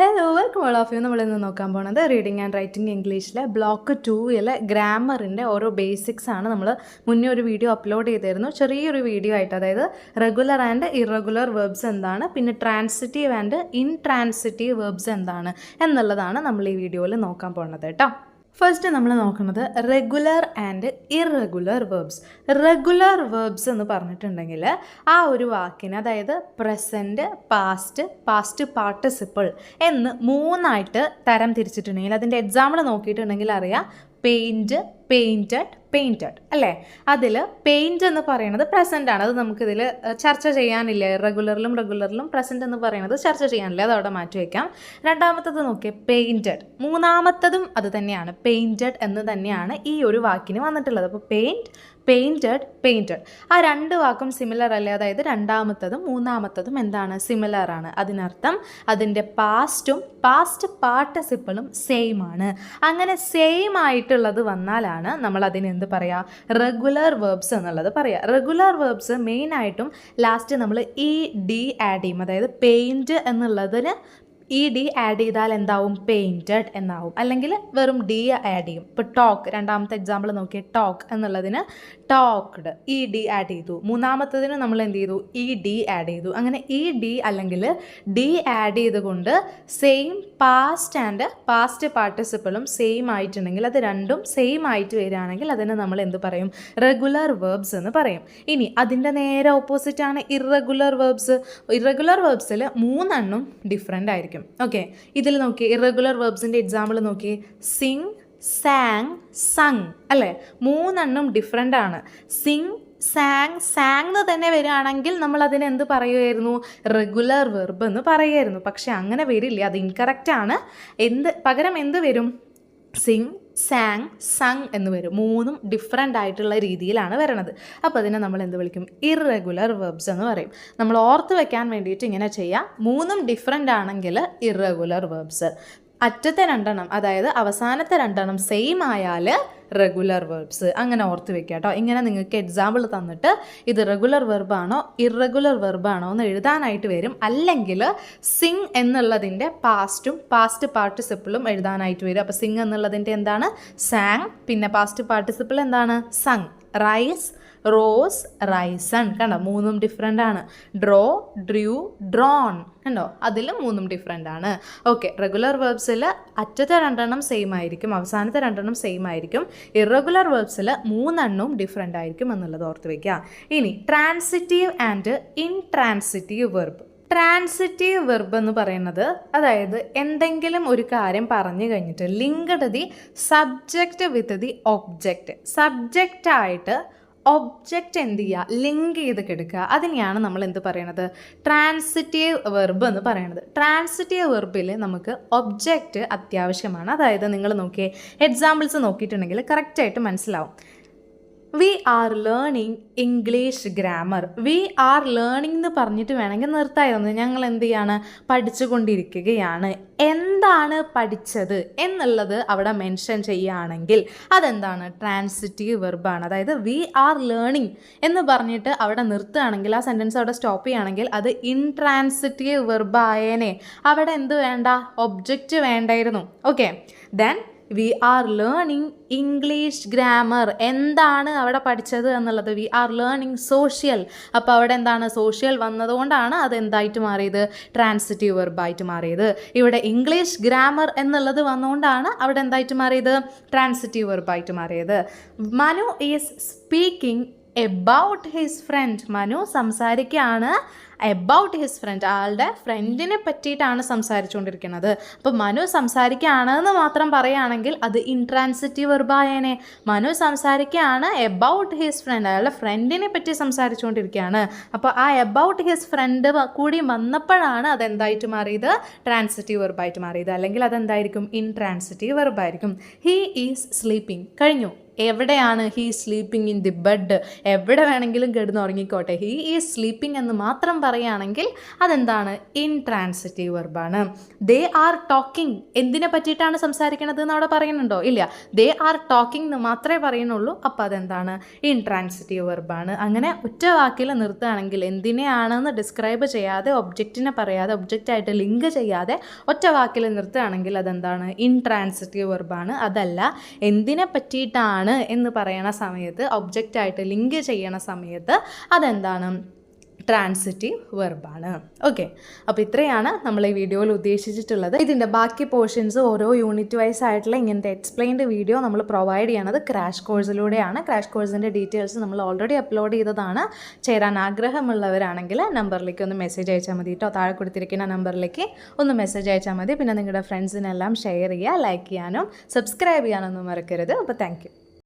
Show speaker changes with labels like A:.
A: Hello welcome all of you. നമ്മളിന്ന് നോക്കാൻ പോകുന്നത് റീഡിങ് ആൻഡ് റൈറ്റിംഗ് ഇംഗ്ലീഷിലെ ബ്ലോക്ക് 2 ഗ്രാമറിൻ്റെ ഓരോ ബേസിക്സ് ആണ്. നമ്മൾ മുന്നേ ഒരു വീഡിയോ അപ്ലോഡ് ചെയ്തിരുന്നു, ചെറിയൊരു വീഡിയോ ആയിട്ട്. അതായത് റെഗുലർ ആൻഡ് ഇറഗുലർ വെർബ്സ് എന്താണ്, പിന്നെ ട്രാൻസിറ്റീവ് ആൻഡ് ഇൻട്രാൻസിറ്റീവ് വെർബ്സ് എന്താണ് എന്നുള്ളതാണ് നമ്മൾ ഈ വീഡിയോയിൽ നോക്കാൻ പോകുന്നത് കേട്ടോ. ഫസ്റ്റ് നമ്മൾ നോക്കുന്നത് regular and irregular verbs. Regular verbs എന്ന് പറഞ്ഞിട്ടുണ്ടെങ്കിൽ ആ ഒരു വാക്കിന്, അതായത് പ്രസൻറ്റ്, പാസ്റ്റ്, പാസ്റ്റ് പാർട്ടിസിപ്പിൾ എന്ന് മൂന്നായിട്ട് തരം തിരിച്ചിട്ടുണ്ടെങ്കിൽ, അതിൻ്റെ എക്സാമ്പിൾ നോക്കിയിട്ടുണ്ടെങ്കിൽ അറിയാം. പെയിൻറ്റ്, പെയിൻറ്റഡ്, പെയിൻറ്റഡ് അല്ലേ. അതിൽ പെയിൻറ്റ് എന്ന് പറയുന്നത് പ്രസൻ്റ് ആണ്. അത് നമുക്കിതിൽ ചർച്ച ചെയ്യാനില്ല. റെഗുലറിലും പ്രസൻറ്റ് എന്ന് പറയുന്നത് ചർച്ച ചെയ്യാനില്ല, അത് അവിടെ മാറ്റി വയ്ക്കാം. രണ്ടാമത്തത് നോക്കിയേ പെയിൻറ്റഡ്. മൂന്നാമത്തതും അത് തന്നെയാണ്, പെയിൻറ്റഡ് എന്ന് തന്നെയാണ് ഈ ഒരു വാക്കിന് വന്നിട്ടുള്ളത്. അപ്പോൾ പെയിൻറ്റ്, പെയിൻറ്റഡ്, പെയിൻറ്റഡ് ആ രണ്ട് വാക്കും സിമിലർ അല്ലേ. അതായത് രണ്ടാമത്തതും മൂന്നാമത്തതും എന്താണ്, സിമിലർ ആണ്. അതിനർത്ഥം അതിൻ്റെ പാസ്റ്റും പാസ്റ്റ് പാർട്ടിസിപ്പിളും സെയിം ആണ്. അങ്ങനെ സെയിം ആയിട്ടുള്ളത് വന്നാലാണ് നമ്മൾ അതിന് എന്ത് പറയുക, റെഗുലർ വെർബ്സ് എന്നുള്ളത് പറയുക. റെഗുലർ വെർബ്സ് മെയിനായിട്ടും ലാസ്റ്റ് നമ്മൾ ഇ ഡി ആഡ് ചെയ്യും. അതായത് പെയിൻറ്റ് എന്നുള്ളതിന് ഈ ഡി ആഡ് ചെയ്താൽ എന്താവും, പെയിൻറ്റഡ് എന്നാവും. അല്ലെങ്കിൽ വെറും ഡി ആഡ് ചെയ്യും. ഇപ്പോൾ ടോക്ക്, രണ്ടാമത്തെ എക്സാമ്പിൾ നോക്കിയാൽ ടോക്ക് എന്നുള്ളതിന് ടോക്ക്ഡ്, ഇ ഡി ആഡ് ചെയ്തു. മൂന്നാമത്തതിന് നമ്മൾ എന്ത് ചെയ്തു, ഇ ഡി ആഡ് ചെയ്തു. അങ്ങനെ ഇ ഡി അല്ലെങ്കിൽ ഡി ആഡ് ചെയ്തുകൊണ്ട് സെയിം പാസ്റ്റ് ആൻഡ് പാസ്റ്റ് പാർട്ടിസിപ്പിളും സെയിം ആയിട്ടുണ്ടെങ്കിൽ, അത് രണ്ടും സെയിം ആയിട്ട് വരികയാണെങ്കിൽ അതിനെ നമ്മൾ എന്ത് പറയും, റെഗുലർ വെർബ്സ് എന്ന് പറയും. ഇനി അതിൻ്റെ നേരെ ഓപ്പോസിറ്റാണ് ഇറഗുലർ വെർബ്സ്. ഇറഗുലർ വെർബ്സിൽ മൂന്നെണ്ണം ഡിഫറെൻ്റ് ആയിരിക്കും. ഓക്കെ, ഇതിൽ നോക്കി ഇറഗുലർ വെർബ്സിൻ്റെ എക്സാമ്പിൾ നോക്കി. സിങ്, സാങ്, സങ് അല്ലേ. മൂന്നെണ്ണം ഡിഫറെൻ്റ് ആണ്. സിങ്, സാങ്, സാങ് എന്ന് തന്നെ വരികയാണെങ്കിൽ നമ്മൾ അതിന് എന്ത് പറയുമായിരുന്നു, റെഗുലർ വെർബ് എന്ന് പറയുമായിരുന്നു. പക്ഷെ അങ്ങനെ വരില്ല, അത് ഇൻകറക്റ്റ് ആണ്. പകരം എന്ത് വരും, സിങ്, സാങ്, സങ് എന്ന് വരും. മൂന്നും ഡിഫറെൻ്റ് ആയിട്ടുള്ള രീതിയിലാണ് വരണത്. അപ്പോൾ അതിനെ നമ്മൾ എന്ത് വിളിക്കും, ഇറഗുലർ വെർബ്സ് എന്ന് പറയും. നമ്മൾ ഓർത്ത് വെക്കാൻ വേണ്ടിയിട്ട് ഇങ്ങനെ ചെയ്യാം. മൂന്നും ഡിഫറെൻ്റ് ആണെങ്കിൽ ഇറഗുലർ വെർബ്സ്. അറ്റത്തെ രണ്ടെണ്ണം, അതായത് അവസാനത്തെ രണ്ടെണ്ണം സെയിം ആയാൽ റെഗുലർ വെർബ്സ്. അങ്ങനെ ഓർത്ത് വെക്കുക കേട്ടോ. ഇങ്ങനെ നിങ്ങൾക്ക് എക്സാമ്പിൾ തന്നിട്ട് ഇത് റെഗുലർ വെർബാണോ ഇറഗുലർ വെർബാണോ എന്ന് എഴുതാനായിട്ട് വരും. അല്ലെങ്കിൽ സിങ് എന്നുള്ളതിൻ്റെ പാസ്റ്റും പാസ്റ്റ് പാർട്ടിസിപ്പിളും എഴുതാനായിട്ട് വരും. അപ്പോൾ സിങ് എന്നുള്ളതിൻ്റെ എന്താണ്, സാങ്. പിന്നെ പാസ്റ്റ് പാർട്ടിസിപ്പിൾ എന്താണ്, സങ്. Rise, rose, risen. കണ്ടോ, മൂന്നും ഡിഫറെൻ്റ് ആണ്. Draw, drew, drawn. കണ്ടോ, അതിൽ മൂന്നും ഡിഫറെൻ്റ് ആണ്. ഓക്കെ, റെഗുലർ വെർബ്സിൽ അറ്റത്തെ രണ്ടെണ്ണം സെയിം ആയിരിക്കും, അവസാനത്തെ രണ്ടെണ്ണം സെയിം ആയിരിക്കും. ഇറഗുലർ വെർബ്സിൽ മൂന്നെണ്ണവും ഡിഫറെൻ്റ് ആയിരിക്കും എന്നുള്ളത് ഓർത്ത് വയ്ക്കുക. ഇനി transitive and intransitive verb. Transitive verb എന്ന് പറയുന്നത്, അതായത് എന്തെങ്കിലും ഒരു കാര്യം പറഞ്ഞു കഴിഞ്ഞിട്ട് linked the subject with the object. സബ്ജക്റ്റായിട്ട് ഒബ്ജക്റ്റ് എന്ത് ചെയ്യുക, ലിങ്ക് ചെയ്ത് കിടക്കുക. അതിനെയാണ് നമ്മൾ എന്ത് പറയണത്, ട്രാൻസിറ്റീവ് വെർബ് എന്ന് പറയുന്നത്. ട്രാൻസിറ്റീവ് വെർബിൽ നമുക്ക് ഒബ്ജക്റ്റ് അത്യാവശ്യമാണ്. അതായത് നിങ്ങൾ നോക്കിയേ, എക്സാമ്പിൾസ് നോക്കിയിട്ടുണ്ടെങ്കിൽ കറക്റ്റായിട്ട് മനസ്സിലാവും. We are learning English grammar. We are learning എന്ന് പറഞ്ഞിട്ട് വേണമെങ്കിൽ നിർത്തായിരുന്നു. ഞങ്ങൾ എന്ത് ചെയ്യാണ്, പഠിച്ചുകൊണ്ടിരിക്കുകയാണ്. എന്താണ് പഠിച്ചത് എന്നുള്ളത് അവിടെ മെൻഷൻ ചെയ്യുകയാണെങ്കിൽ അതെന്താണ്, ട്രാൻസിറ്റീവ് വെർബാണ്. അതായത് വി ആർ ലേണിംഗ് എന്ന് പറഞ്ഞിട്ട് അവിടെ നിർത്തുകയാണെങ്കിൽ, ആ സെൻറ്റൻസ് അവിടെ സ്റ്റോപ്പ് ചെയ്യുകയാണെങ്കിൽ അത് ഇൻട്രാൻസിറ്റീവ് വെർബ് ആയേനെ. അവിടെ എന്ത് വേണ്ട, ഒബ്ജക്റ്റ് വേണ്ടായിരുന്നു. Okay, then we are learning English grammar. എന്താണ് അവിടെ പഠിച്ചത് എന്നുള്ളത്, വി ആർ ലേണിംഗ് സോഷ്യൽ. അപ്പോൾ അവിടെ എന്താണ്, സോഷ്യൽ വന്നതുകൊണ്ടാണ് അത് എന്തായിട്ട് മാറിയത്, ട്രാൻസിറ്റീവ് വെർബായിട്ട് മാറിയത്. ഇവിടെ ഇംഗ്ലീഷ് ഗ്രാമർ എന്നുള്ളത് വന്നുകൊണ്ടാണ് അവിടെ എന്തായിട്ട് മാറിയത്, ട്രാൻസിറ്റീവ് വെർബായിട്ട് മാറിയത്. Manu is speaking about his friend. Manu സംസാരിക്കുകയാണ് എബൌട്ട് ഹിസ് ഫ്രണ്ട്, ആളുടെ ഫ്രണ്ടിനെ പറ്റിയിട്ടാണ് സംസാരിച്ചുകൊണ്ടിരിക്കുന്നത്. അപ്പോൾ മനു സംസാരിക്കുകയാണ് എന്ന് മാത്രം പറയുകയാണെങ്കിൽ അത് ഇൻട്രാൻസിറ്റീവ് വെർബായേനെ. മനു സംസാരിക്കുകയാണ് എബൌട്ട് ഹിസ് ഫ്രണ്ട്, അയാളുടെ ഫ്രണ്ടിനെ പറ്റി സംസാരിച്ചുകൊണ്ടിരിക്കുകയാണ്. അപ്പോൾ ആ എബൌട്ട് ഹിസ് ഫ്രണ്ട് കൂടി വന്നപ്പോഴാണ് അതെന്തായിട്ട് മാറിയത്, ട്രാൻസിറ്റീവ് വെർബായിട്ട് മാറിയത്. അല്ലെങ്കിൽ അതെന്തായിരിക്കും, ഇൻട്രാൻസിറ്റീവ് വെർബായിരിക്കും. He is sleeping. കഴിഞ്ഞു. എവിടെയാണ് he sleeping in the bed, എവിടെ വേണമെങ്കിലും കിടന്ന് ഉറങ്ങിക്കോട്ടെ, ഹീ ഈസ് സ്ലീപ്പിംഗ് എന്ന് മാത്രം പറയുകയാണെങ്കിൽ അതെന്താണ്? ഇൻട്രാൻസിറ്റീവ് വെർബാണ്. ദേ ആർ ടോക്കിംഗ്, എന്തിനെ പറ്റിയിട്ടാണ് സംസാരിക്കണത് എന്ന് അവിടെ പറയുന്നുണ്ടോ? ഇല്ല. ദേ ആർ ടോക്കിംഗ് എന്ന് മാത്രമേ പറയുന്നുള്ളൂ. അപ്പോൾ അതെന്താണ്? ഇൻട്രാൻസിറ്റീവ് വെർബാണ്. അങ്ങനെ ഒറ്റ വാക്കിൽ നിർത്തുകയാണെങ്കിൽ എന്തിനെയാണെന്ന് ഡിസ്ക്രൈബ് ചെയ്യാതെ, ഒബ്ജക്റ്റിനെ പറയാതെ, ഒബ്ജക്റ്റായിട്ട് ലിങ്ക് ചെയ്യാതെ ഒറ്റ വാക്കിൽ നിർത്തുകയാണെങ്കിൽ അതെന്താണ്? ഇൻട്രാൻസിറ്റീവ് വെർബാണ്. അതല്ല, എന്തിനെ പറ്റിയിട്ടാണ് എന്ന് പറയണ സമയത്ത്, ഒബ്ജക്റ്റായിട്ട് ലിങ്ക് ചെയ്യണ സമയത്ത് അതെന്താണ്? ട്രാൻസിറ്റീവ് വെർബാണ്. ഓക്കെ, അപ്പോൾ ഇത്രയാണ് നമ്മൾ ഈ വീഡിയോയിൽ ഉദ്ദേശിച്ചിട്ടുള്ളത്. ഇതിൻ്റെ ബാക്കി പോർഷൻസ് ഓരോ യൂണിറ്റ് വൈസ് ആയിട്ടുള്ള ഇങ്ങനത്തെ എക്സ്പ്ലെയിൻഡ് വീഡിയോ നമ്മൾ പ്രൊവൈഡ് ചെയ്യണത് ക്രാഷ് കോഴ്സിലൂടെയാണ്. ക്രാഷ് കോഴ്സിൻ്റെ ഡീറ്റെയിൽസ് നമ്മൾ ഓൾറെഡി അപ്ലോഡ് ചെയ്തതാണ്. ചേരാൻ ആഗ്രഹമുള്ളവരാണെങ്കിൽ നമ്പറിലേക്ക് ഒന്ന് മെസ്സേജ് അയച്ചാൽ മതി കേട്ടോ. താഴെ കൊടുത്തിരിക്കുന്ന നമ്പറിലേക്ക് ഒന്ന് മെസ്സേജ് അയച്ചാൽ മതി. പിന്നെ നിങ്ങളുടെ ഫ്രണ്ട്സിനെല്ലാം ഷെയർ ചെയ്യുക, ലൈക്ക് ചെയ്യാനും സബ്സ്ക്രൈബ് ചെയ്യാനൊന്നും മറക്കരുത്. അപ്പോൾ താങ്ക് യു.